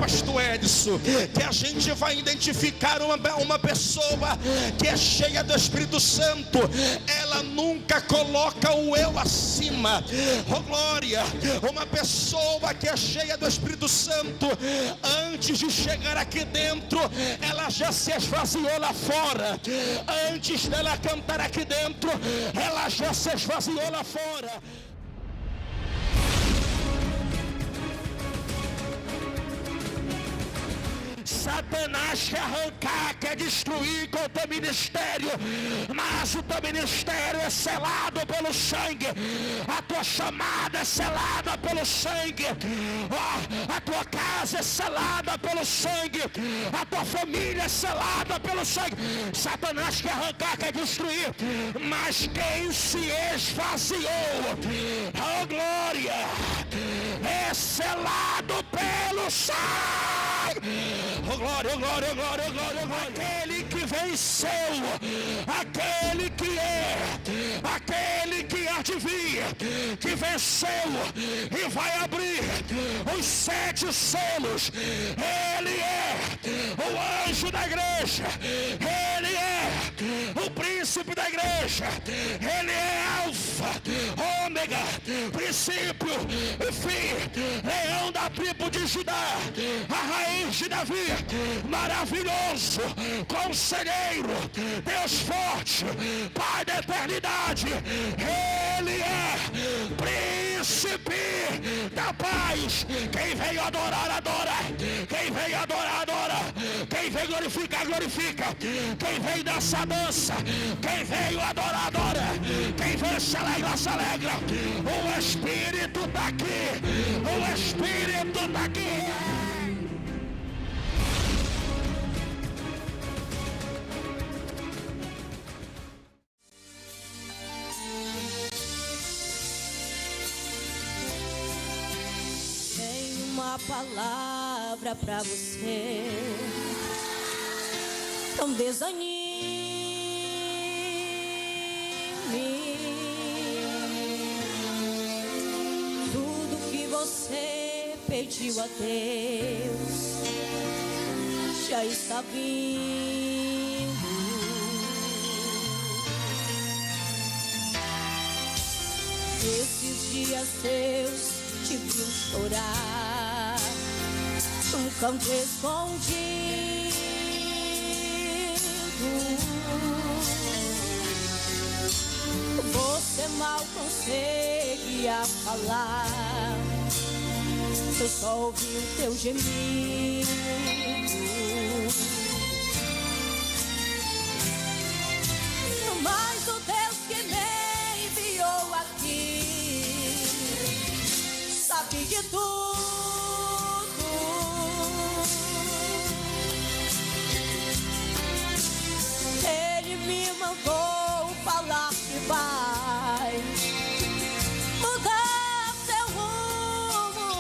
pastor Edson, que a gente vai identificar uma pessoa que é cheia do Espírito Santo. Ela nunca coloca o eu acima. Oh glória! Uma pessoa que é cheia do Espírito Santo, antes de chegar aqui dentro, ela já se esvaziou lá fora. Antes dela cantar aqui dentro, ela já se esvaziou lá fora. Satanás quer arrancar, quer destruir com o teu ministério, mas o teu ministério é selado pelo sangue, a tua chamada é selada pelo sangue, a tua casa é selada pelo sangue, a tua família é selada pelo sangue. Satanás quer arrancar, quer destruir, mas quem se esvaziou, oh glória, é selado pelo sangue. Oh glória, oh glória, oh glória, oh glória, oh glória. Aquele que venceu, aquele que é, aquele que há de vir, que venceu e vai abrir os 7 selos. Ele é o anjo da igreja, ele é o príncipe da igreja, ele é alfa, ômega, princípio e fim, leão da tribo de Judá, a raiz de Davi, maravilhoso, conselheiro, Deus forte, Pai da eternidade. Ele é príncipe da paz. Quem veio adorar, adora. Quem veio adorar, adora. Quem veio glorificar, glorifica. Quem veio dançar, dança. Quem veio adorar, adora. Quem veio se alegra, se alegra. O Espírito está aqui. O Espírito está aqui. Uma palavra pra você, não desanime. Tudo que você pediu a Deus já está vindo. Esses dias Deus te viu chorar num canto escondido. Você mal conseguia falar, eu só ouvi o teu gemido. Mas o Deus que me enviou aqui sabe de tudo. Ele me mandou falar que vai mudar seu rumo.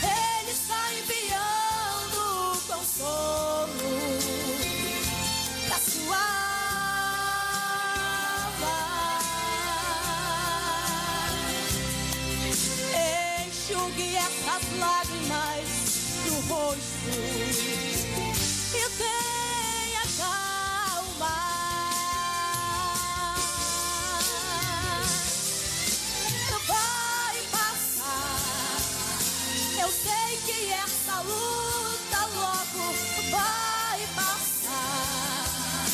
Ele está enviando consolo pra sua enxugue essas lágrimas do rosto e tenha calma. Vai passar, eu sei que essa luta logo vai passar.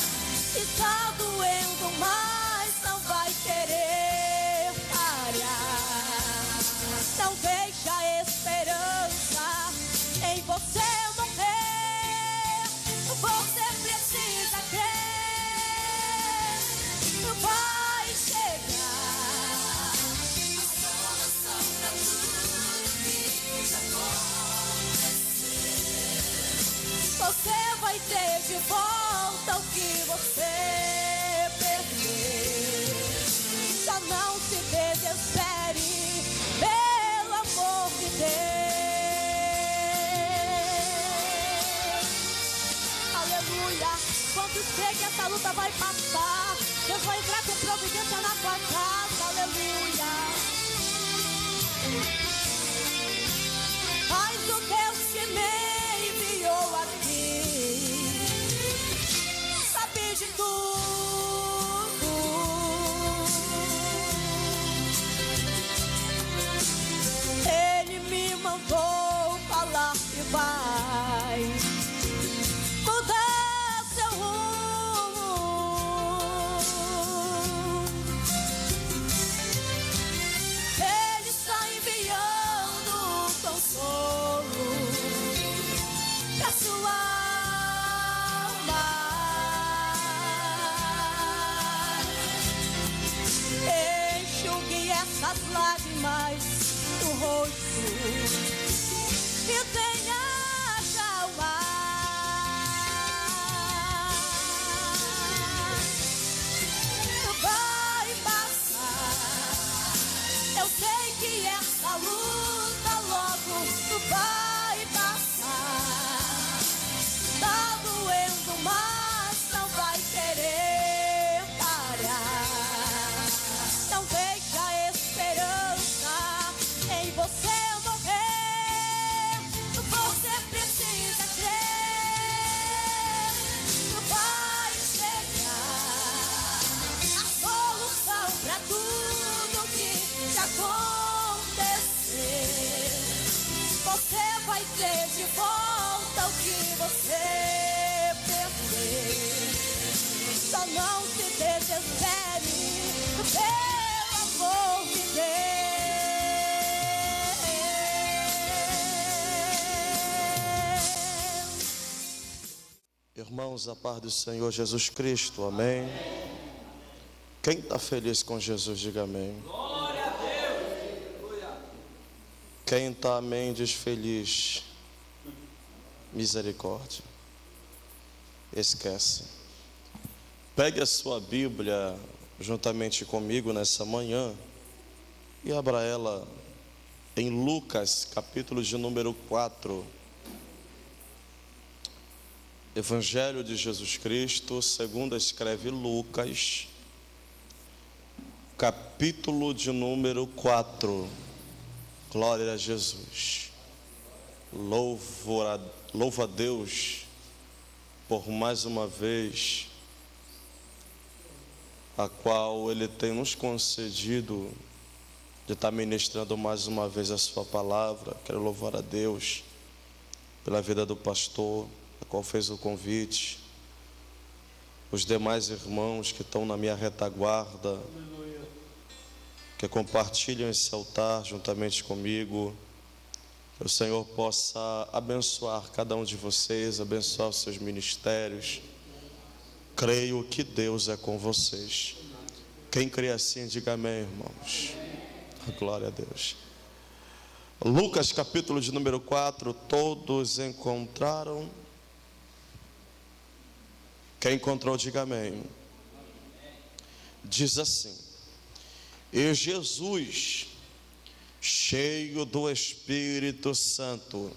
E tá doendo, mas não vai querer parar. Não deixa a esperança em você morrer. Você precisa crer. Vai chegar a solução pra tudo que já aconteceu. Você vai ter de volta o que você perdeu. Já não se desespere, pelo amor de Deus. Aleluia. Quantos creem que essa luta vai passar? Deus vai entrar com providência na tua casa. Aleluia. essas lágrimas do rosto e tenha calma. Vai passar, eu sei que essa luta logo vai passar. Tá doendo, mas não vai querer parar. Não deixa a esperança em você morrer. Você precisa crer. Vai chegar a solução pra tudo que te acontecer. Você vai ter de volta o que você perdeu. Só não se desespere, pelo amor de Deus. Irmãos, a paz do Senhor Jesus Cristo, amém. Quem está feliz com Jesus, diga amém. Glória a Deus. Quem está amém, diz feliz. Misericórdia. Esquece. Pegue a sua Bíblia juntamente comigo nessa manhã e abra ela em Lucas, capítulo de número 4. Evangelho de Jesus Cristo, segundo escreve Lucas, capítulo de número 4. Glória a Jesus. Louva a Deus por mais uma vez a qual Ele tem nos concedido de estar ministrando mais uma vez a sua palavra. Quero louvar a Deus pela vida do pastor, a qual fez o convite, os demais irmãos que estão na minha retaguarda, que compartilham esse altar juntamente comigo. Que o Senhor possa abençoar cada um de vocês, abençoar os seus ministérios. Creio que Deus é com vocês. Quem crê assim, diga amém, irmãos. Glória a Deus. Lucas, capítulo de número 4. Todos encontraram? Quem encontrou, diga amém. Diz assim: e Jesus, cheio do Espírito Santo,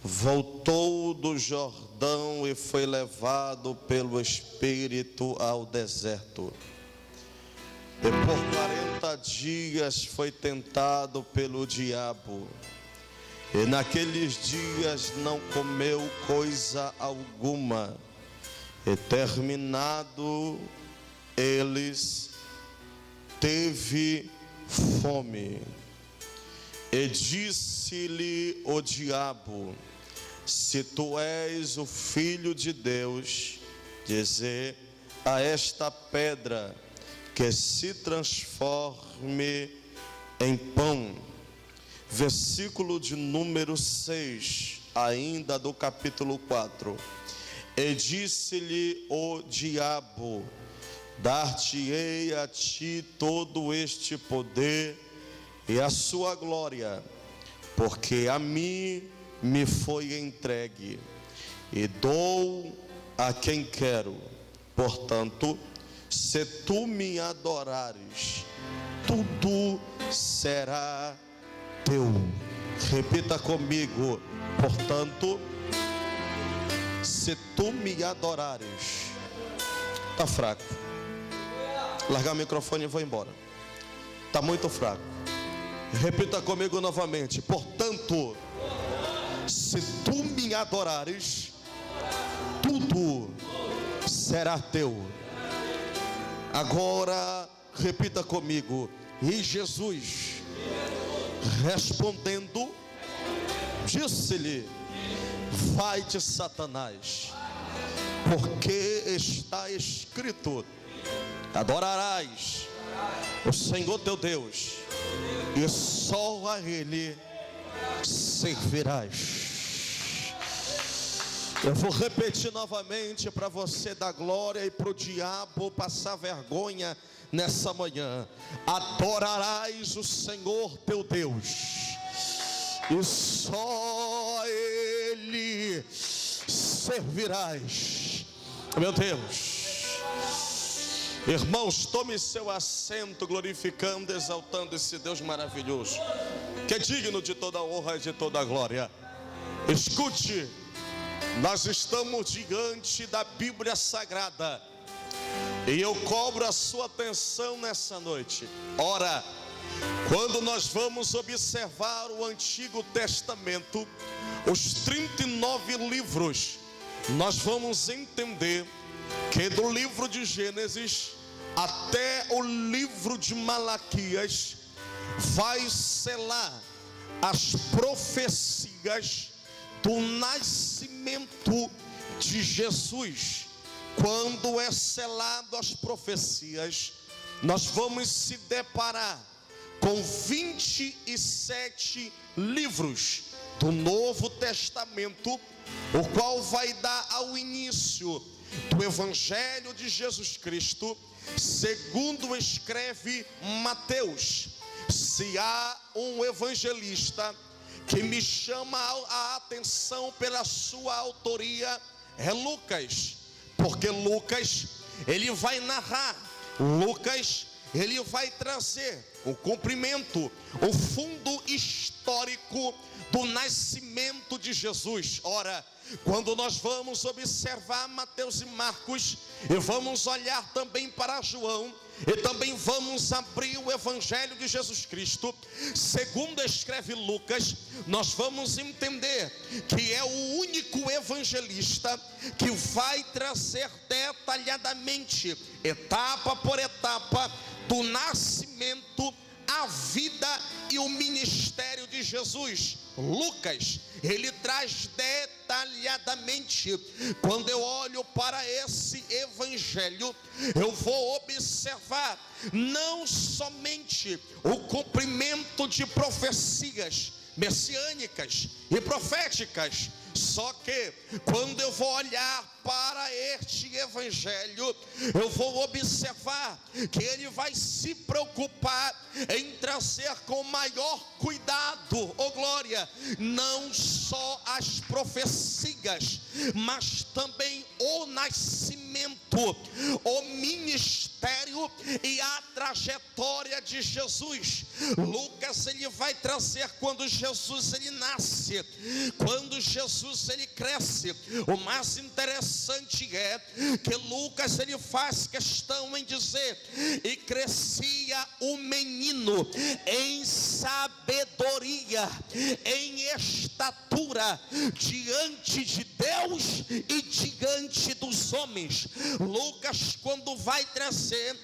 voltou do Jordão e foi levado pelo Espírito ao deserto. E por 40 dias foi tentado pelo diabo. E naqueles dias não comeu coisa alguma. E terminado eles, teve fome. E disse-lhe o diabo: se tu és o Filho de Deus, dize a esta pedra que se transforme em pão. Versículo de número 6, ainda do capítulo 4. E disse-lhe o diabo: dar-te-ei a ti todo este poder e a sua glória, porque a mim me foi entregue, e dou a quem quero. Portanto, se tu me adorares, tudo será teu. Repita comigo: portanto, se tu me adorares. Está fraco. Largar o microfone e vou embora. Está muito fraco. Repita comigo novamente: portanto, se tu me adorares, tudo será teu. Agora, repita comigo: e Jesus, respondendo, disse-lhe: vai-te, Satanás, porque está escrito: adorarás o Senhor teu Deus, e só a Ele servirás. Eu vou repetir novamente para você dar glória e para o diabo passar vergonha nessa manhã. Adorarás o Senhor teu Deus, e só Ele servirás. Meu Deus. Irmãos, tome seu assento, glorificando, exaltando esse Deus maravilhoso, que é digno de toda honra e de toda glória. Escute, nós estamos diante da Bíblia Sagrada, e eu cobro a sua atenção nessa noite. Ora, quando nós vamos observar o Antigo Testamento, os 39 livros, nós vamos entender que do livro de Gênesis até o livro de Malaquias vai selar as profecias do nascimento de Jesus. Quando é selado as profecias, nós vamos se deparar com 27 livros do Novo Testamento, o qual vai dar ao início do Evangelho de Jesus Cristo, segundo escreve Mateus. Se há um evangelista que me chama a atenção pela sua autoria, é Lucas, porque Lucas, ele vai narrar, Lucas, ele vai trazer o cumprimento, o fundo histórico do nascimento de Jesus. Ora, quando nós vamos observar Mateus e Marcos, e vamos olhar também para João, e também vamos abrir o Evangelho de Jesus Cristo, segundo escreve Lucas, nós vamos entender que é o único evangelista que vai trazer detalhadamente, etapa por etapa, do nascimento, a vida e o ministério de Jesus. Lucas, ele traz detalhadamente. Quando eu olho para esse evangelho, eu vou observar não somente o cumprimento de profecias messiânicas e proféticas, só que quando eu vou olhar para este evangelho, eu vou observar que ele vai se preocupar em trazer com maior cuidado, oh glória, não só as profecias, mas também o nascimento, o ministério e a trajetória de Jesus. Lucas, ele vai trazer quando Jesus ele nasce, quando Jesus ele cresce. O mais interessante é que Lucas ele faz questão em dizer: e crescia o menino em sabedoria, em estatura diante de Deus e diante dos homens. Lucas, quando vai trazer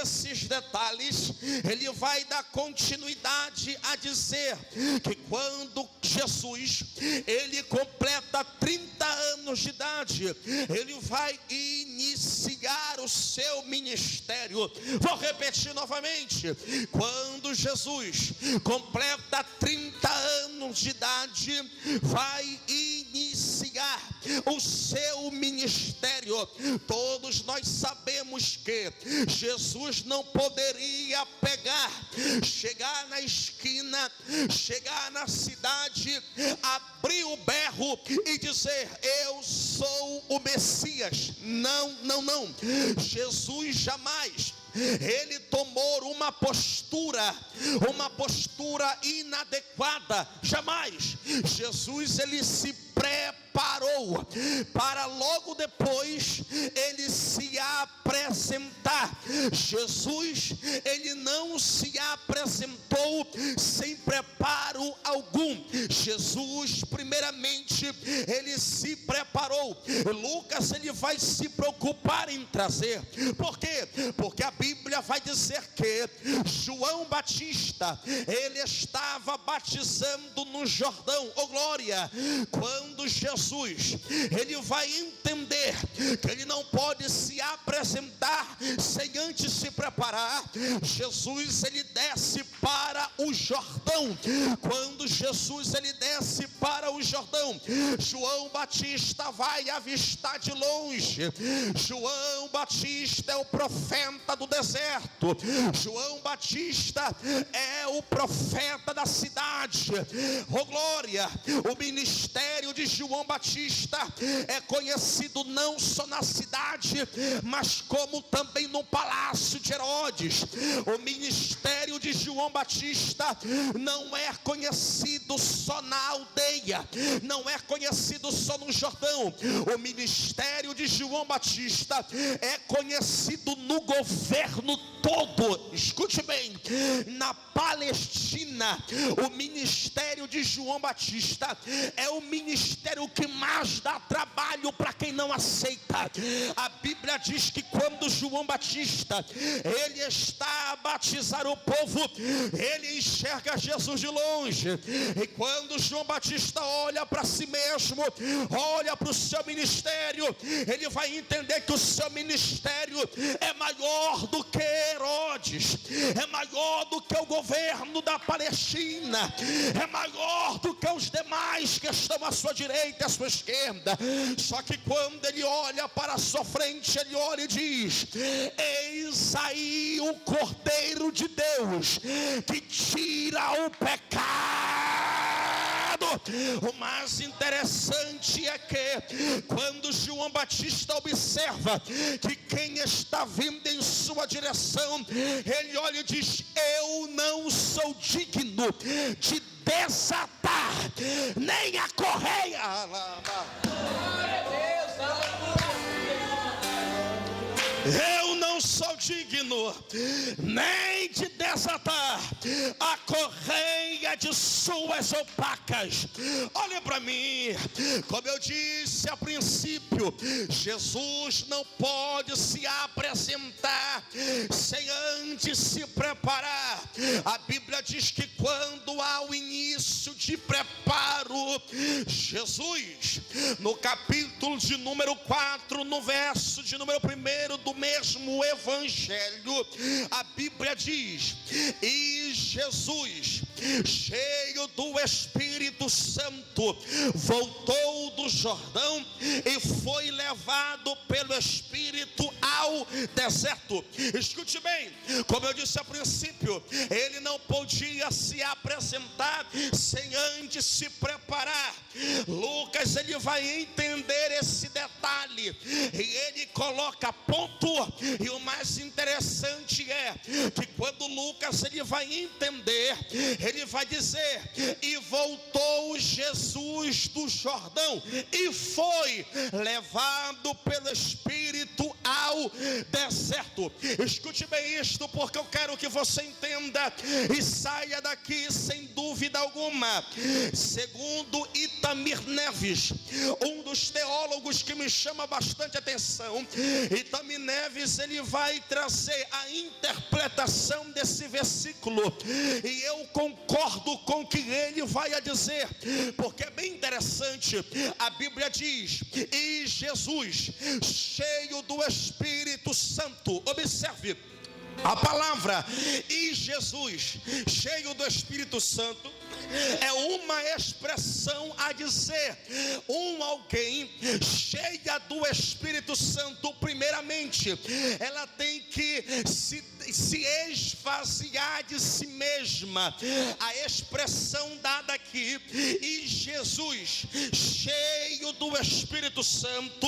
esses detalhes, ele vai dar continuidade a dizer que quando Jesus ele completa 30 anos de idade, ele vai iniciar o seu ministério. Vou repetir novamente: quando Jesus completa 30 anos de idade, vai iniciar o seu ministério. Todos nós sabemos que Jesus não poderia chegar na esquina, chegar na cidade, abrir o berro e dizer: eu sou o Messias. Não. Jesus jamais ele tomou uma postura inadequada, jamais. Jesus ele se preparou para logo depois ele se apresentar. Jesus ele não se apresentou sem preparo algum. Jesus primeiramente ele se preparou. Lucas ele vai se preocupar em trazer. Por quê? Porque a Bíblia vai dizer que João Batista ele estava batizando no Jordão, oh glória, quando Jesus ele vai entender que ele não pode se apresentar sem antes se preparar. Jesus ele desce para o Jordão Jordão. Quando Jesus ele desce para o Jordão, João Batista vai avistar de longe. João Batista é o profeta do deserto. João Batista é o profeta da cidade. Oh glória! O ministério de João Batista é conhecido não só na cidade, mas como também no palácio de Herodes. O ministério de João Batista não é conhecido só na aldeia, não é conhecido só no Jordão. O ministério de João Batista é conhecido no governo todo. Escute bem, na Palestina, o ministério de João Batista é o ministério que mais dá trabalho para quem não aceita. A Bíblia diz que quando João Batista ele está a batizar o povo, ele enxerga Jesus de longe, e quando João Batista olha para si mesmo, olha para o seu ministério, ele vai entender que o seu ministério é maior do que Herodes, é maior do que o governo da Palestina, é maior do que os demais que estão à sua direita e à sua esquerda. Só que quando ele olha para a sua frente, ele olha e diz: eis aí o Cordeiro de Deus que tira o pecado. O mais interessante é que quando João Batista observa que quem está vindo em sua direção, ele olha e diz: eu não sou digno de desatar nem a correia. Eu não sou digno nem de desatar a correia de suas opacas. Olha para mim, como eu disse a princípio, Jesus não pode se apresentar sem antes se preparar. A Bíblia diz que quando há o início de preparo, Jesus, no capítulo de número 4, no verso de número 1 do mesmo evangelho, a Bíblia diz: e Jesus, cheio do Espírito Santo, voltou do Jordão e foi levado pelo Espírito ao deserto. Escute bem, como eu disse a princípio, ele não podia se apresentar sem antes se preparar. Lucas ele vai entender esse detalhe e ele coloca ponto. E o mais interessante é que quando Lucas ele vai entender, ele vai dizer: e voltou Jesus do Jordão e foi levado pelo Espírito ao deserto. Escute bem isto, porque eu quero que você entenda e saia daqui sem dúvida alguma. Segundo Itamir Neves, um dos teólogos que me chama bastante atenção, Itamir Neves ele vai trazer a interpretação desse versículo, e eu concordo com o que ele vai a dizer, porque é bem interessante. A Bíblia diz: e Jesus, cheio do Espírito Santo. Observe a palavra e Jesus, cheio do Espírito Santo, é uma expressão a dizer alguém cheia do Espírito Santo. Primeiramente, ela tem que se esvaziar de si mesma. A expressão dada aqui, e Jesus, cheio do Espírito Santo,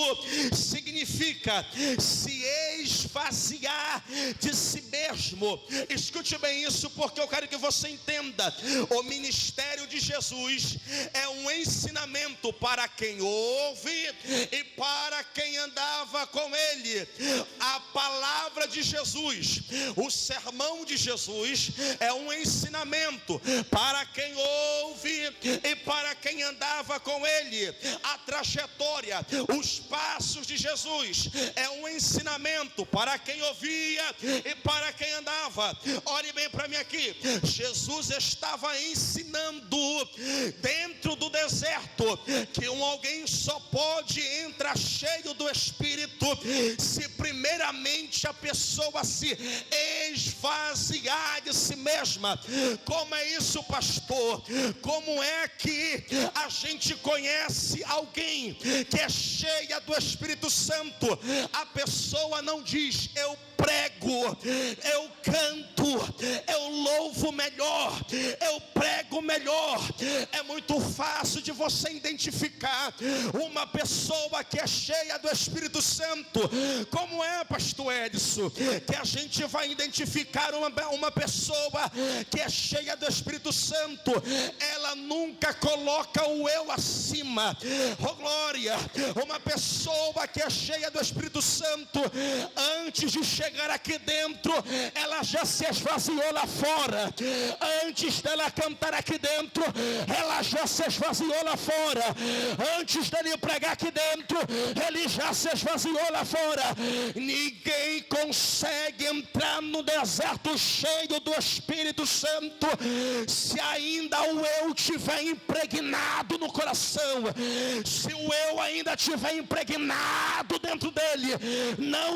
significa se esvaziar de si mesmo. Escute bem isso, porque eu quero que você entenda. O ministério de Jesus é um ensinamento para quem ouve e para quem andava com ele. A palavra de Jesus, o sermão de Jesus, é um ensinamento para quem ouve e para quem andava com ele. A trajetória, os passos de Jesus, é um ensinamento para quem ouvia e para quem andava. Olhe bem para mim aqui. Jesus estava ensinando dentro do deserto que alguém só pode entrar cheio do Espírito se primeiramente primeiramente a pessoa se esvaziar de si mesma. Como é isso, pastor? Como é que a gente conhece alguém que é cheia do Espírito Santo? A pessoa não diz: eu prego, eu canto, eu louvo melhor, eu prego melhor. É muito fácil de você identificar uma pessoa que é cheia do Espírito Santo. Como é, pastor Edson, que a gente vai identificar uma pessoa que é cheia do Espírito Santo? Ela nunca coloca o eu acima. Oh glória! Uma pessoa que é cheia do Espírito Santo, antes de chegar aqui dentro, ela já se esvaziou lá fora. Antes dela cantar aqui dentro, ela já se esvaziou lá fora. Antes dele pregar aqui dentro, ele já se esvaziou lá fora. Ninguém consegue entrar no deserto cheio do Espírito Santo se ainda o eu tiver impregnado no coração. Se o eu ainda tiver impregnado dentro dele. Não,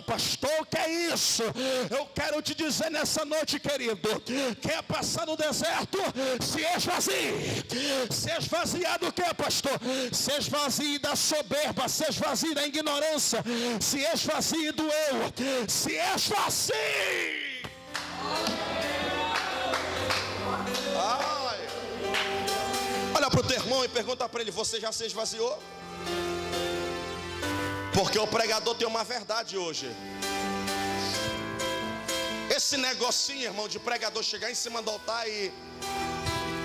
pastor, que é isso? Eu quero te dizer nessa noite, querido, quer passar no deserto? Se esvazie. Se esvaziar do que, pastor? Se esvazie da soberba, se esvazie da ignorância, se esvazie do eu, se esvazie. Olha para o teu irmão e pergunta para ele: você já se esvaziou? Porque o pregador tem uma verdade hoje. Esse negocinho, irmão, de pregador chegar em cima do altar e: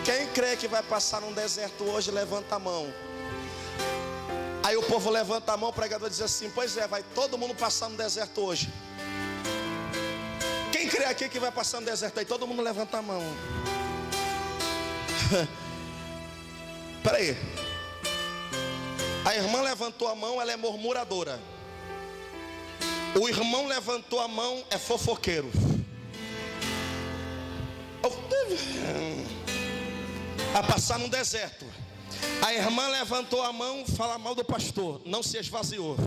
quem crê que vai passar num deserto hoje, levanta a mão. Aí o povo levanta a mão, o pregador diz assim: pois é, vai todo mundo passar no deserto hoje. Quem crê aqui que vai passar no deserto? Aí todo mundo levanta a mão. Peraí. A irmã levantou a mão, ela é murmuradora. O irmão levantou a mão, é fofoqueiro. A passar no deserto. A irmã levantou a mão, fala mal do pastor, não se esvaziou.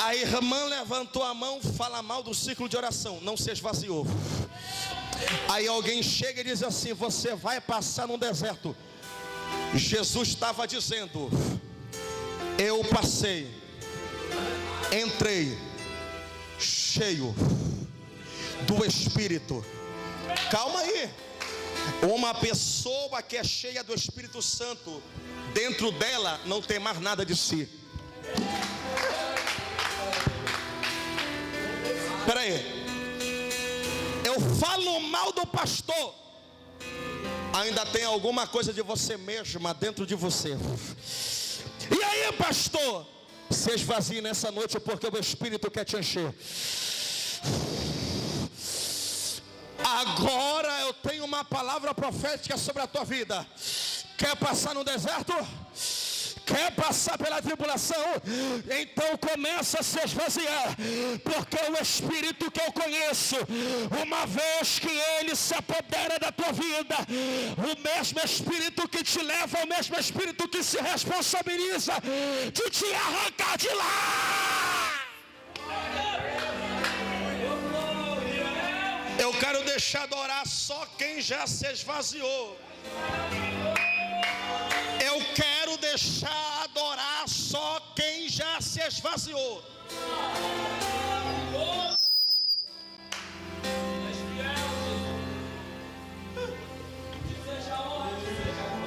A irmã levantou a mão, fala mal do ciclo de oração, não se esvaziou. Aí alguém chega e diz assim: você vai passar no deserto. Jesus estava dizendo: eu passei, entrei cheio do Espírito. Calma aí. Uma pessoa que é cheia do Espírito Santo, dentro dela não tem mais nada de si. Espera aí. Eu falo mal do pastor, ainda tem alguma coisa de você mesma dentro de você. E aí, pastor? Se esvazie nessa noite, porque o Espírito quer te encher. Agora eu tenho uma palavra profética sobre a tua vida. Quer passar no deserto? Quer passar pela tribulação? Então começa a se esvaziar, porque o Espírito que eu conheço, uma vez que ele se apodera da tua vida, o mesmo Espírito que te leva, o mesmo Espírito que se responsabiliza de te arrancar de lá. Eu quero deixar de orar só quem já se esvaziou. Eu quero deixar adorar só quem já se esvaziou.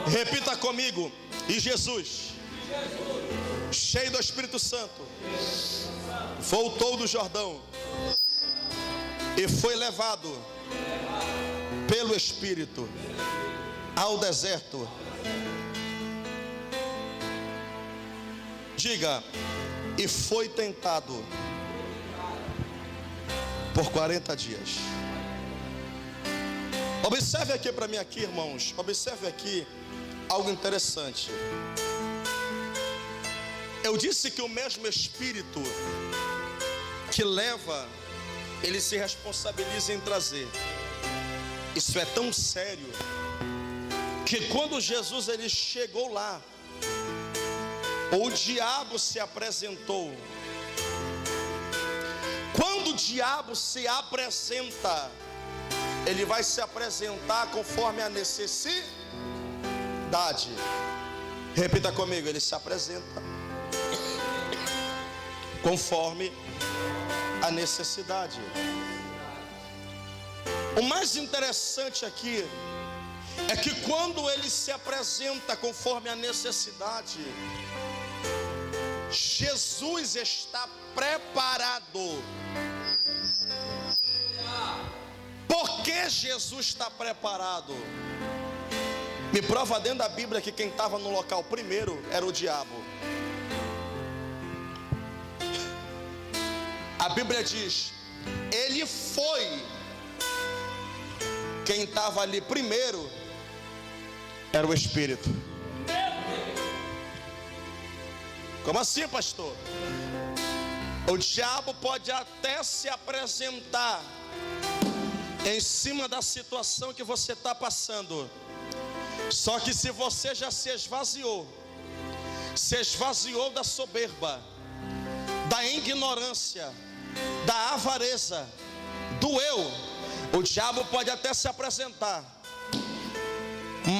Repita comigo. E Jesus, cheio do Espírito Santo, voltou do Jordão e foi levado pelo Espírito ao deserto. Diga: e foi tentado por 40 dias. Observe aqui para mim aqui, irmãos. Observe aqui algo interessante. Eu disse que o mesmo Espírito que leva, ele se responsabiliza em trazer. Isso é tão sério que quando Jesus ele chegou lá, o diabo se apresentou diabo se apresenta, ele vai se apresentar conforme a necessidade. Repita comigo, ele se apresenta conforme a necessidade. O mais interessante aqui é que quando ele se apresenta conforme a necessidade, Jesus está preparado. Por que Jesus está preparado? Me prova dentro da Bíblia que quem estava no local primeiro era o diabo. A Bíblia diz, ele foi. Quem estava ali primeiro era o Espírito. Como assim, pastor? O diabo pode até se apresentar em cima da situação que você está passando. Só que se você já se esvaziou da soberba, da ignorância, da avareza, do eu, o diabo pode até se apresentar,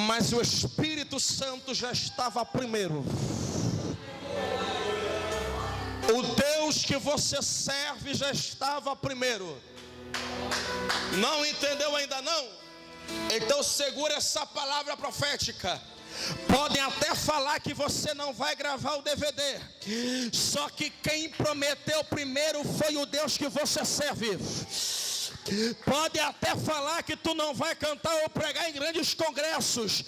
mas o Espírito Santo já estava primeiro. O Deus que você serve já estava primeiro. Não entendeu ainda não? Então segura essa palavra profética. Podem até falar que você não vai gravar o DVD, só que quem prometeu primeiro foi o Deus que você serve. Pode até falar que tu não vai cantar ou pregar em grandes congressos.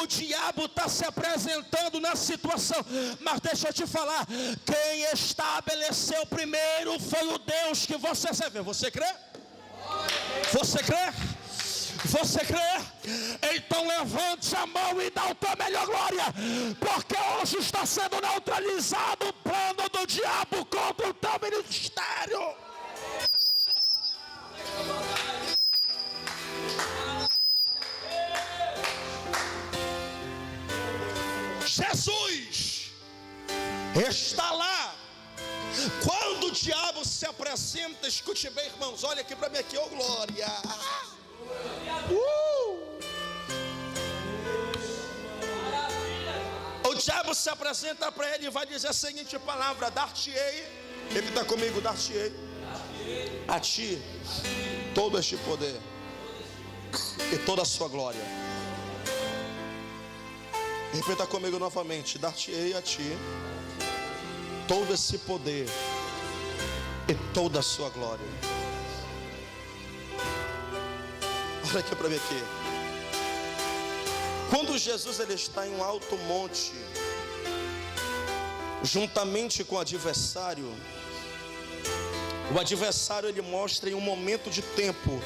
O diabo está se apresentando na situação. Mas deixa eu te falar, quem estabeleceu primeiro foi o Deus que você serve. Você crê? Você crê? Você crê? Então levante a mão e dá a tua melhor glória, porque hoje está sendo neutralizado o plano do diabo contra o teu ministério. Jesus está lá. Quando o diabo se apresenta, escute bem, irmãos, olha aqui para mim aqui, oh glória. O diabo se apresenta para ele e vai dizer a seguinte palavra: dar-te-ei, repita comigo, dar-te-ei a ti todo este poder e toda a sua glória. Repita comigo novamente: dar-te-ei a ti todo esse poder e toda a sua glória. Olha aqui para mim aqui. Quando Jesus ele está em um alto monte, juntamente com o adversário ele mostra em um momento de tempo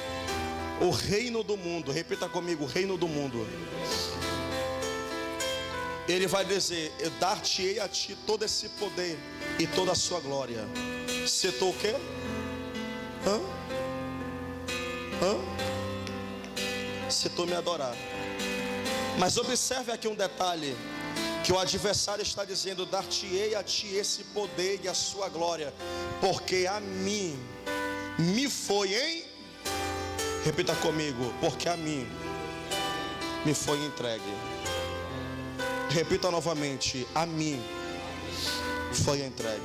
o reino do mundo. Repita comigo, o reino do mundo. Ele vai dizer: eu dar-te-ei a ti todo esse poder e toda a sua glória. Se tu o quê? Se tu me adorar. Mas observe aqui um detalhe, que o adversário está dizendo: dar-te-ei a ti esse poder e a sua glória, porque a mim me foi repita comigo, porque a mim me foi entregue. Repita novamente: a mim foi entregue.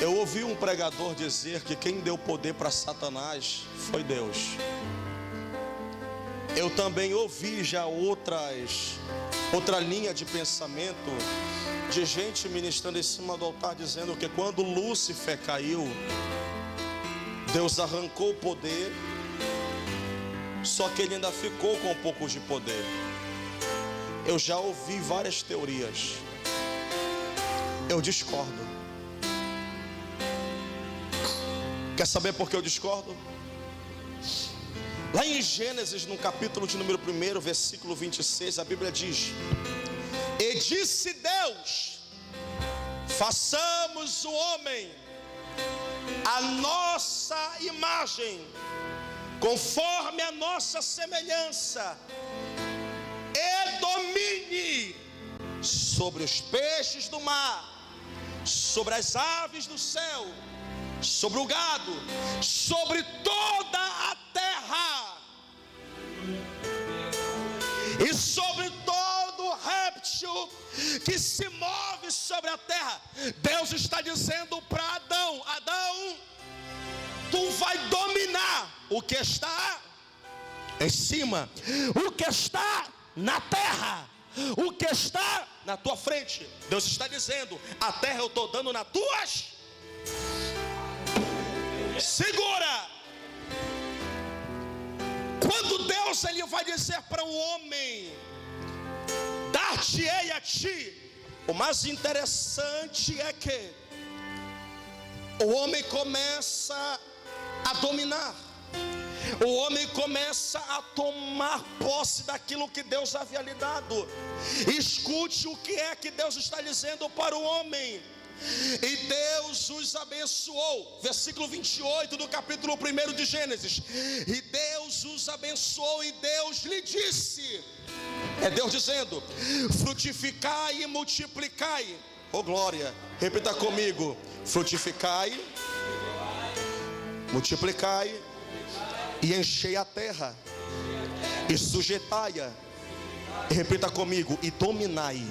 Eu ouvi um pregador dizer que quem deu poder para Satanás foi Deus. Eu também ouvi já outra linha de pensamento de gente ministrando em cima do altar, dizendo que quando Lúcifer caiu, Deus arrancou o poder, só que ele ainda ficou com um pouco de poder. Eu já ouvi várias teorias. Eu discordo. Quer saber por que eu discordo? Lá em Gênesis, no capítulo de número 1, versículo 26, a Bíblia diz: e disse Deus: façamos o homem a nossa imagem, conforme a nossa semelhança, e domine sobre os peixes do mar, sobre as aves do céu, sobre o gado, sobre toda a terra e sobre todo réptil que se move sobre a terra. Deus está dizendo para Adão: Adão, tu vai dominar o que está em cima, o que está na terra, o que está na tua frente. Deus está dizendo: a terra eu estou dando nas tuas. Segura. Quando Deus ele vai dizer para o homem: dar-te-ei a ti, o mais interessante é que o homem começa a dominar. O homem começa a tomar posse daquilo que Deus havia lhe dado. Escute o que é que Deus está dizendo para o homem. E Deus os abençoou. Versículo 28 do capítulo 1 de Gênesis. E Deus os abençoou e Deus lhe disse. É Deus dizendo: frutificai e multiplicai. Oh glória, repita comigo: frutificai, multiplicai e enchei a terra, e sujeitai-a. Repita comigo: e dominai.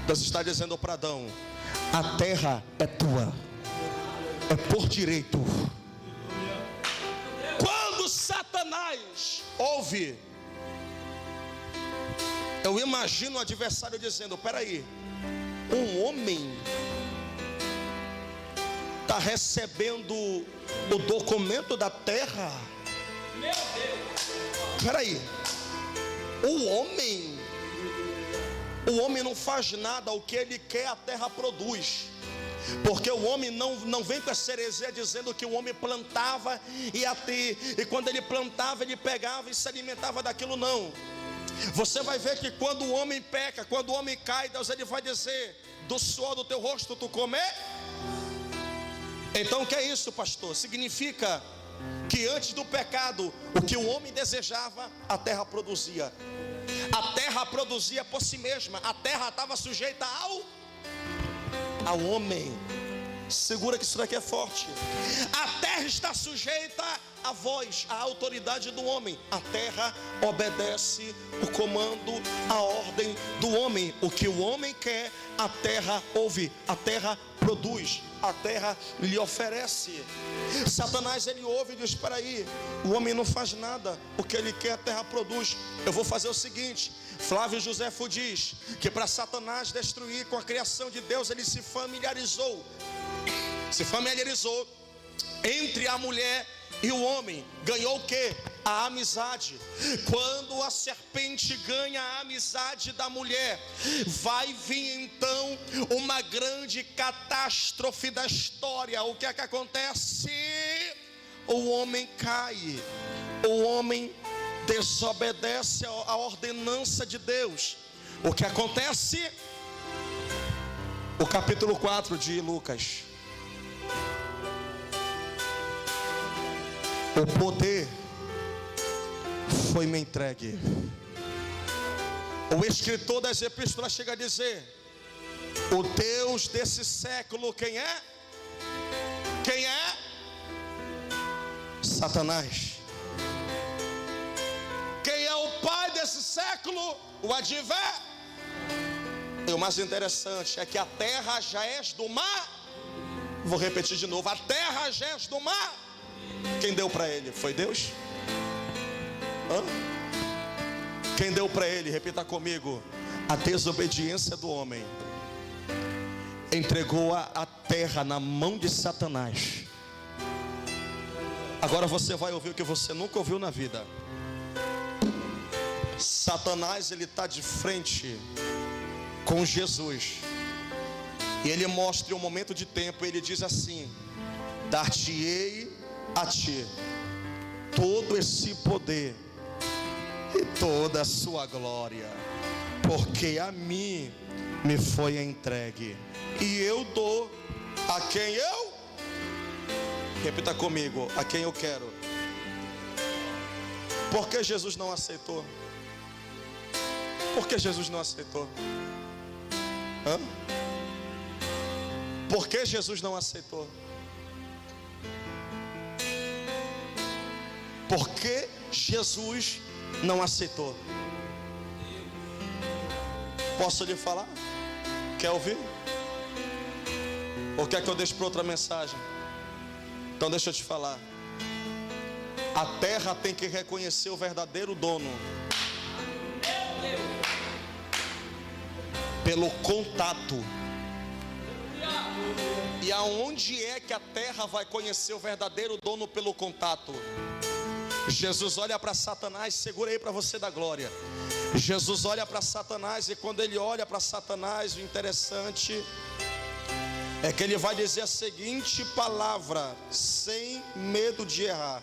Deus está dizendo para Adão: a terra é tua, é por direito. Quando Satanás ouve, eu imagino o adversário dizendo: peraí, um homem está recebendo o documento da terra? Peraí, o homem não faz nada, o que ele quer a terra produz. Porque o homem não vem com essa heresia dizendo que o homem plantava e quando ele plantava ele pegava e se alimentava daquilo, não. Você vai ver que quando o homem peca, quando o homem cai, Deus ele vai dizer: do suor do teu rosto tu comer. Então o que é isso, pastor? Significa que antes do pecado, o que o homem desejava, a terra produzia por si mesma. A terra estava sujeita ao homem. Segura que isso daqui é forte. A terra está sujeita à voz, à autoridade do homem. A terra obedece o comando, a ordem do homem. O que o homem quer, a terra ouve, a terra produz, a terra lhe oferece. Satanás ele ouve e diz: espera aí, o homem não faz nada, o que ele quer a terra produz. Eu vou fazer o seguinte. Flávio Josefo diz que para Satanás destruir com a criação de Deus, ele se familiarizou entre a mulher e o homem. Ganhou o que? A amizade. Quando a serpente ganha a amizade da mulher, vai vir então uma grande catástrofe da história. O que é que acontece? O homem cai, o homem desobedece a ordenança de Deus. O que acontece? O capítulo 4 de Lucas. O poder foi-me entregue. O escritor das epístolas chega a dizer: o Deus desse século, quem é? Quem é? Satanás. Quem é o pai desse século? O adversário. E o mais interessante é que a terra já é do mar. Vou repetir de novo: a terra já é do mar. Quem deu para ele? Foi Deus? Quem deu para ele? Repita comigo: a desobediência do homem entregou a terra na mão de Satanás. Agora você vai ouvir o que você nunca ouviu na vida. Satanás ele está de frente com Jesus e ele mostra um momento de tempo. Ele diz assim: dar-te-ei a ti todo esse poder e toda a sua glória, porque a mim me foi entregue, e eu dou a quem eu. Repita comigo: a quem eu quero. Por que Jesus não aceitou? Por que Jesus não aceitou? Por que Jesus não aceitou? Por que Jesus não aceitou? Posso lhe falar? Quer ouvir? Ou quer que eu deixe para outra mensagem? Então deixa eu te falar. A terra tem que reconhecer o verdadeiro dono pelo contato. E aonde é que a terra vai conhecer o verdadeiro dono pelo contato? Jesus olha para Satanás, segura aí para você dar glória. Jesus olha para Satanás, e quando ele olha para Satanás, o interessante é que ele vai dizer a seguinte palavra, sem medo de errar: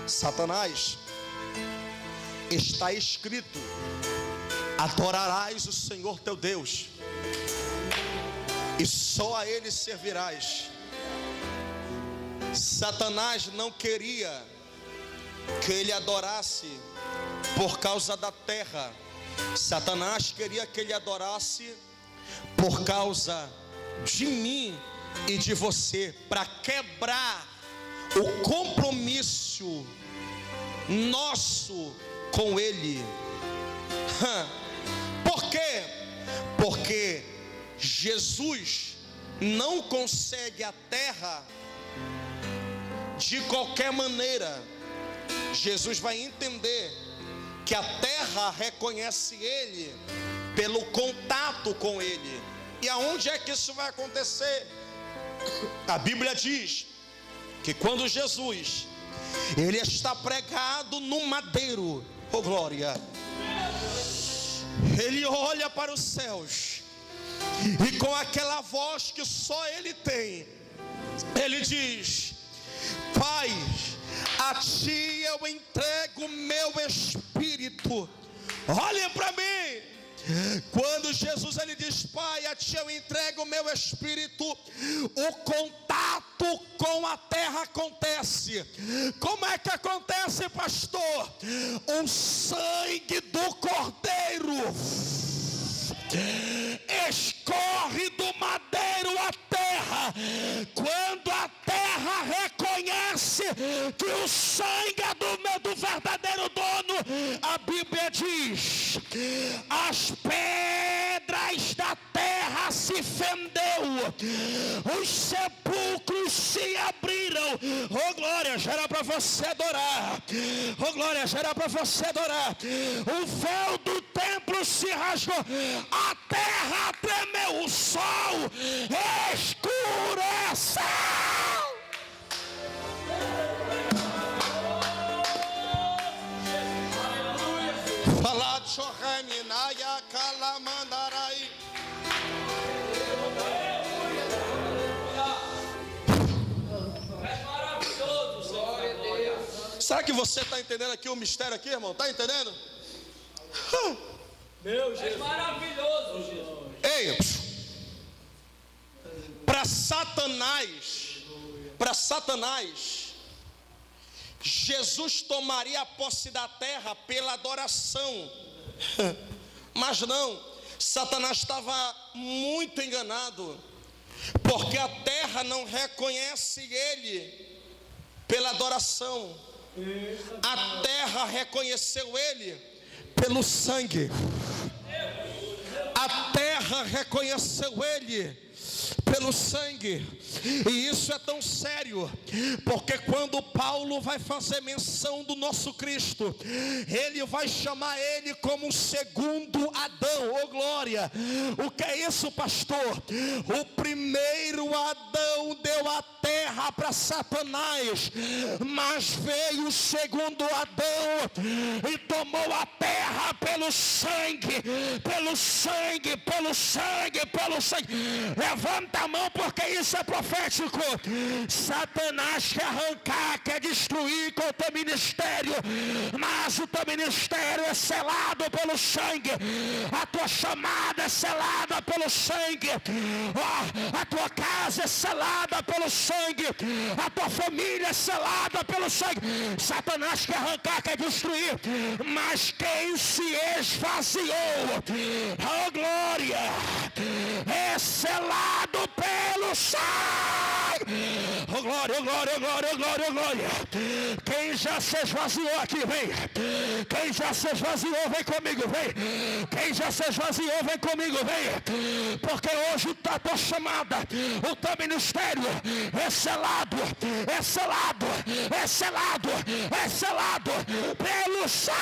Satanás, está escrito: adorarás o Senhor teu Deus, e só a Ele servirás. Satanás não queria que ele adorasse por causa da terra. Satanás queria que ele adorasse por causa de mim e de você, para quebrar o compromisso nosso com Ele. Por quê? Porque Jesus não consegue a terra de qualquer maneira. Jesus vai entender que a terra reconhece Ele pelo contato com Ele. E aonde é que isso vai acontecer? A Bíblia diz que quando Jesus, Ele está pregado no madeiro, oh glória, Ele olha para os céus, e com aquela voz que só Ele tem, Ele diz: Pai, a Ti eu entrego meu espírito. Olhem para mim. Quando Jesus ele diz: Pai, a Ti eu entrego o meu espírito, o contato com a terra acontece. Como é que acontece, pastor? O sangue do Cordeiro escorre do madeiro à terra. Quando a terra reconhece que o sangue é do verdadeiro dono, a Bíblia diz: as pedras da terra se fendeu, os sepulcros se abriram. Oh glória, já era para você adorar. Oh glória, já era para você adorar. O véu do templo se rasgou, a terra tremeu, o sol escureceu. Fala chorreminaya calamandarai. Será que você está entendendo aqui o mistério aqui, irmão? Está entendendo? Meu Jesus. É maravilhoso, Jesus. Ei, para Satanás, Jesus tomaria a posse da terra pela adoração. Mas não, Satanás estava muito enganado, porque a terra não reconhece ele pela adoração. A terra reconheceu ele pelo sangue. A terra reconheceu ele pelo sangue. E isso é tão sério, porque quando Paulo vai fazer menção do nosso Cristo, ele vai chamar ele como o segundo Adão. Oh glória! O que é isso, pastor? O primeiro Adão deu a terra para Satanás, mas veio o segundo Adão e tomou a terra pelo sangue, pelo sangue, pelo sangue, pelo sangue. Levanta a mão, porque isso é profético. Satanás quer arrancar, quer destruir com o teu ministério, mas o teu ministério é selado pelo sangue. A tua chamada é selada pelo sangue. A tua casa é selada pelo sangue. A tua família é selada pelo sangue. Satanás quer arrancar, quer destruir, mas quem se esvaziou, oh glória, é selado pelo sangue. Oh glória, oh glória, oh glória, oh glória, oh glória. Quem já se esvaziou aqui, vem. Quem já se esvaziou, vem comigo, vem. Quem já se esvaziou, vem comigo, vem. Porque hoje a tua chamada, o teu ministério é selado, é selado, é selado, é selado pelo sangue.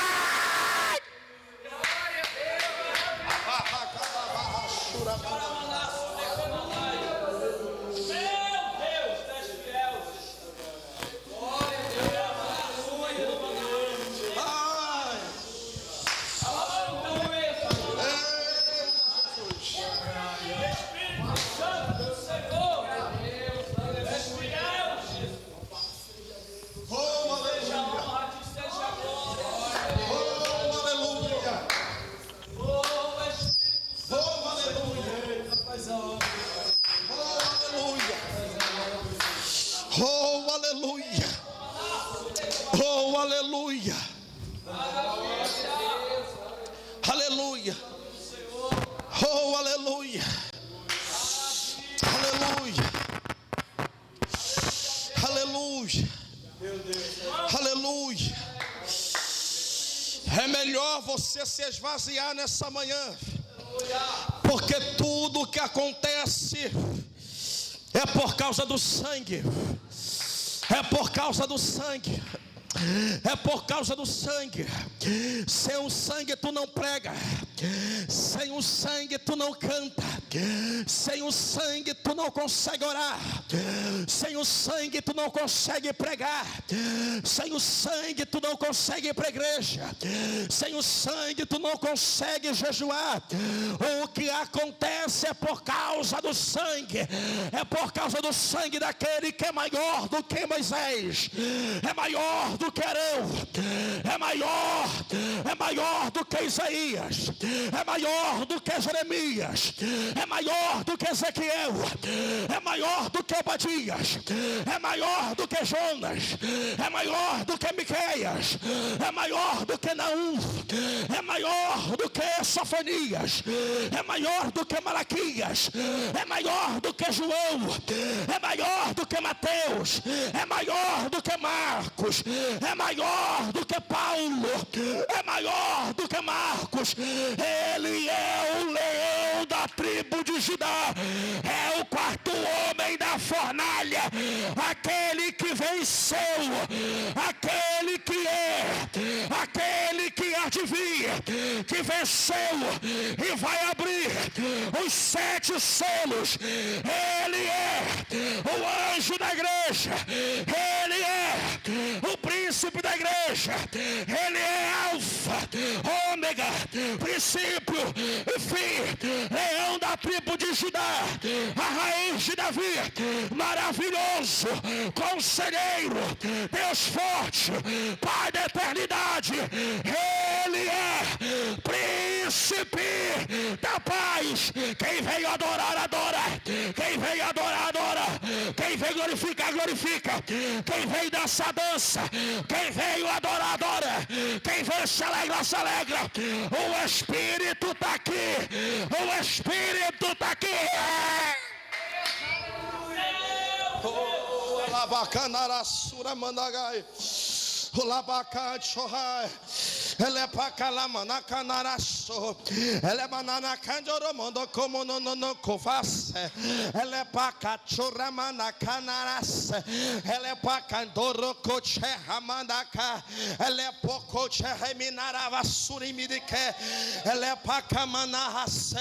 Oh, aleluia. Oh, aleluia. Aleluia. Oh, aleluia. Aleluia. Aleluia. Aleluia. É melhor você se esvaziar nessa manhã, porque tudo que acontece é por causa do sangue. É por causa do sangue. É por causa do sangue. Sem o sangue tu não prega. Sem o sangue tu não canta. Sem o sangue tu não consegue orar. Sem o sangue tu não consegue pregar. Sem o sangue tu não consegue ir para a igreja. Sem o sangue tu não consegue jejuar. O que acontece é por causa do sangue. É por causa do sangue daquele que é maior do que Moisés. É maior do que Arão. É maior do que Isaías. É maior do que Jeremias. É maior do que Ezequiel. É maior do que Obadias. É maior do que Jonas. É maior do que Miqueias. É maior do que Naum. É maior do que Sofonias. É maior do que Malaquias. É maior do que João. É maior do que Mateus. É maior do que Marcos. É maior do que Paulo. É maior do que Marcos. Ele é o leão da tribo de Judá. É o quarto homem da fornalha. Aquele que venceu. Aquele que é. Aquele que há de vir. Que venceu e vai abrir os 7 selos. Ele é o anjo da igreja. Ele é o príncipe da igreja. Ele é alfa, ômega, princípio e fim. Leão da tribo de Judá, a raiz de Davi, maravilhoso, conselheiro, Deus forte, Pai da eternidade. Ele é príncipe da paz. Quem veio adorar, adora. Quem veio adorar, adora. Quem veio glorificar, glorifica. Quem veio dançar, dança. Quem veio adorar, adora. Quem veio se alegra, se alegra. O Espírito está aqui. O Espírito está aqui. Oh, alabacanarasura mandagai. Olabacachorai. Ele é para calamana canaraço. Ele é banana canjoro mundo como no coface. Ele é para cachorra mana canaraço. Ele é para candoro coche ramandaka. Ele é para coche reminarava surimidike. Ele é para camana race.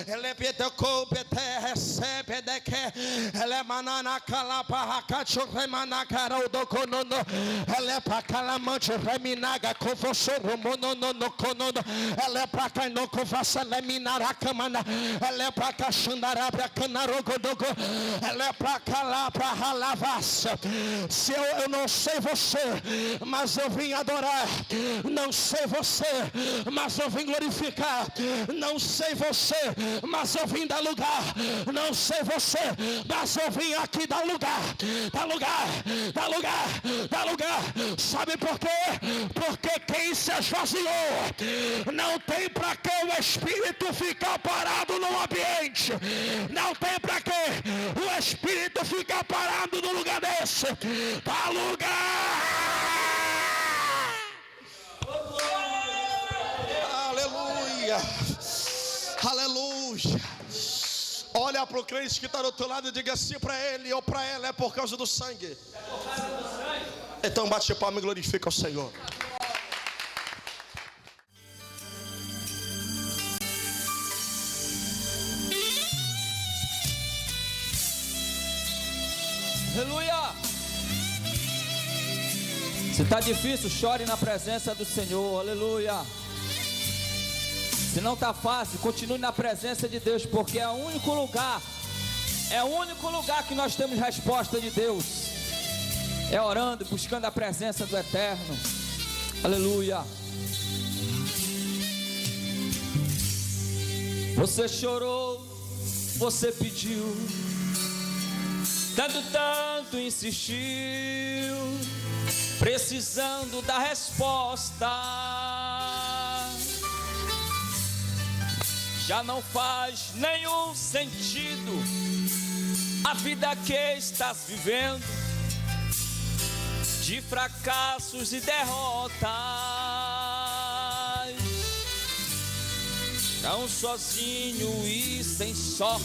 Ele é pedco pete recebe de que. Ele é banana calapa cachorra mana caro do conono. Ele é para calamante reminaga confessor. Ela é pra cá não conversa, ela é minaracamana, ela é pra cá xandará pra canarogodogo, ela é pra cá lá pra ralavassa. Se eu não sei você, mas eu vim adorar. Não sei você, mas eu vim glorificar. Não sei você, mas eu vim dar lugar. Não sei você, mas eu vim aqui dar lugar. Dar lugar, dar lugar, dar lugar. Sabe por quê? Porque quem se esvaziou, não tem para que o Espírito ficar parado no ambiente. Não tem para quê o Espírito ficar parado no lugar desse. Dá lugar. Aleluia. Aleluia. Olha para o crente que está do teu lado e diga assim para ele ou para ela: é por causa do sangue. Então bate palma e glorifica o Senhor. Aleluia. Se está difícil, chore na presença do Senhor. Aleluia. Se não está fácil, continue na presença de Deus, porque é o único lugar que nós temos resposta de Deus. É orando, buscando a presença do Eterno. Aleluia. Você chorou, você pediu, tanto insistiu, precisando da resposta. Já não faz nenhum sentido a vida que estás vivendo, de fracassos e derrotas, tão sozinho e sem sorte,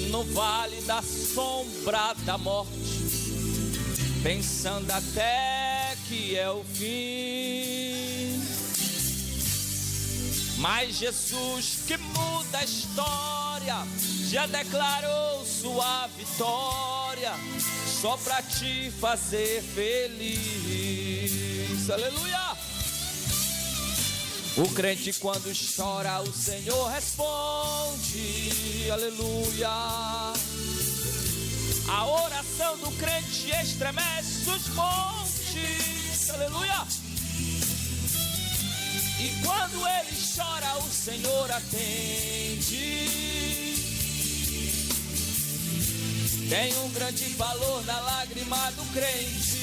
no vale da sombra da morte, pensando até que é o fim. Mas Jesus, que muda a história, já declarou sua vitória, só para te fazer feliz. Aleluia. O crente quando chora, o Senhor responde. Aleluia. A oração do crente estremece os montes. Aleluia. E quando ele chora, o Senhor atende. Tem um grande valor na lágrima do crente.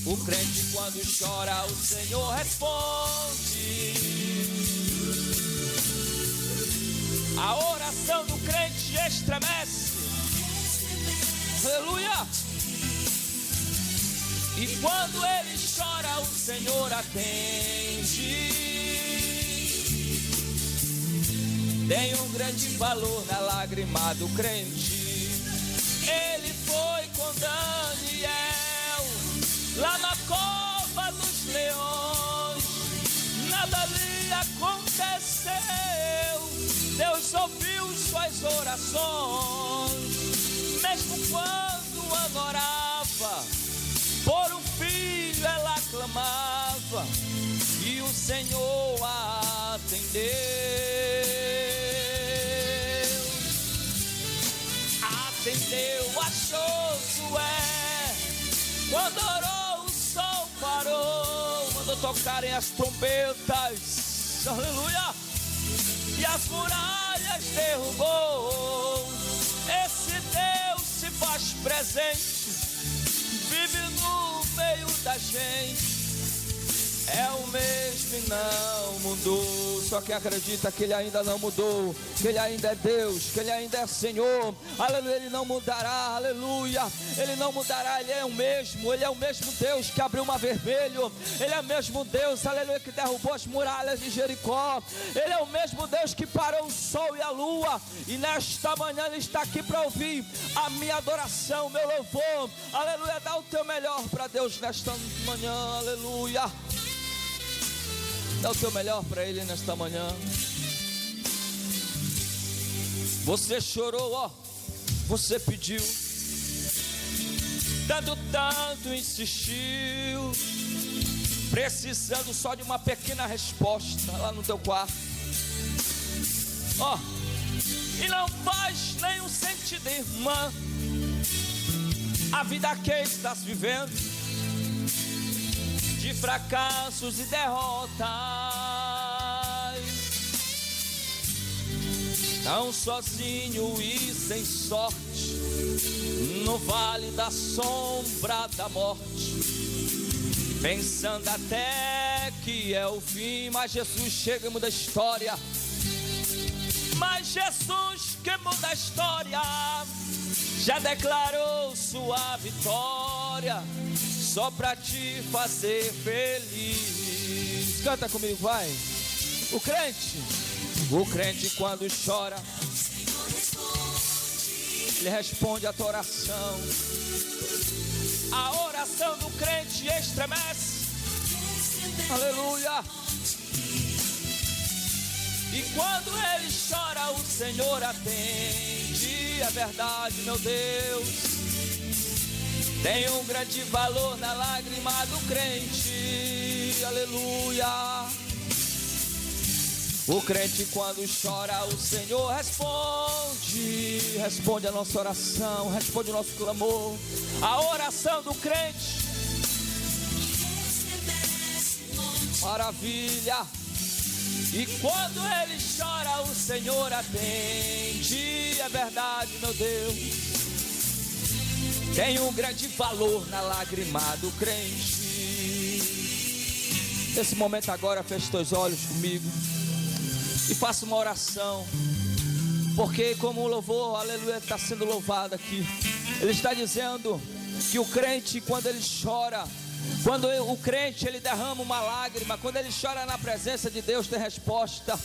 O crente quando chora, o Senhor responde. A oração do crente estremece. Aleluia. E quando ele chora, o Senhor atende. Tem um grande valor na lágrima do crente. Ele foi com Daniel lá na cova dos leões. Nada lhe aconteceu. Deus ouviu suas orações. Mesmo quando adorava, por um filho ela clamava, e o Senhor a atendeu. Atendeu a Josué. Quando orou, o sol parou, mandou tocarem as trombetas. Aleluia. E as muralhas derrubou. Esse Deus se faz presente, vive no meio da gente. É o mesmo e não mudou. Só quem acredita que Ele ainda não mudou, que Ele ainda é Deus, que Ele ainda é Senhor. Aleluia, Ele não mudará, aleluia. Ele não mudará, Ele é o mesmo. Ele é o mesmo Deus que abriu o mar vermelho. Ele é o mesmo Deus, aleluia, que derrubou as muralhas de Jericó. Ele é o mesmo Deus que parou o sol e a lua. E nesta manhã Ele está aqui para ouvir a minha adoração, meu louvor. Aleluia, dá o teu melhor para Deus nesta manhã, aleluia. Dá o teu melhor para Ele nesta manhã. Você chorou, ó, você pediu, tanto insistiu, precisando só de uma pequena resposta lá no teu quarto. Ó, e não faz nenhum sentido, irmã, a vida que estás vivendo, de fracassos e derrotas, tão sozinho e sem sorte, no vale da sombra da morte, pensando até que é o fim, mas Jesus chega e muda a história. Mas Jesus que muda a história já declarou sua vitória, só pra te fazer feliz. Canta comigo, vai. O crente quando chora, ele responde a tua oração. A oração do crente estremece. Aleluia. E quando ele chora, o Senhor atende. É verdade, meu Deus. Tem um grande valor na lágrima do crente. Aleluia. O crente quando chora, o Senhor responde. Responde a nossa oração, responde o nosso clamor. A oração do crente. Maravilha. E quando ele chora, o Senhor atende. É verdade, meu Deus. Tem um grande valor na lágrima do crente. Nesse momento agora, feche teus olhos comigo e faça uma oração. Porque como o louvor, aleluia, está sendo louvado aqui, ele está dizendo que o crente, quando ele chora, quando o crente ele derrama uma lágrima, quando ele chora na presença de Deus, tem resposta.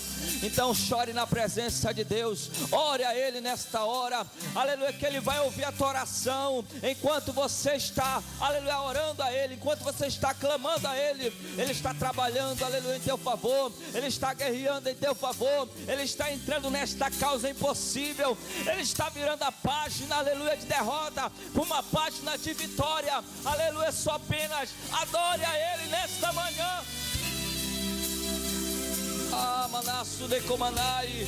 Então chore na presença de Deus, ore a Ele nesta hora, aleluia, que Ele vai ouvir a tua oração. Enquanto você está, aleluia, orando a Ele, enquanto você está clamando a Ele, Ele está trabalhando, aleluia, em teu favor. Ele está guerreando em teu favor. Ele está entrando nesta causa impossível. Ele está virando a página, aleluia, de derrota para uma página de vitória. Aleluia, só apenas adore a Ele nesta manhã. Ah, Manasso de Comanai.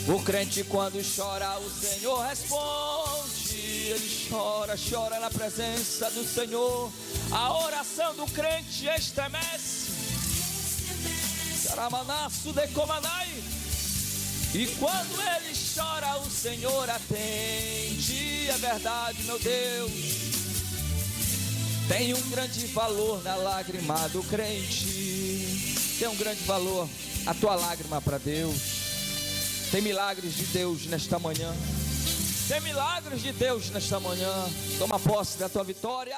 O crente quando chora, o Senhor responde. Ele chora na presença do Senhor. A oração do crente estremece. Manasso de Comanai. E quando ele chora, o Senhor atende. É verdade, meu Deus. Tem um grande valor na lágrima do crente. Tem um grande valor a tua lágrima para Deus. Tem milagres de Deus nesta manhã. Tem milagres de Deus nesta manhã. Toma posse da tua vitória.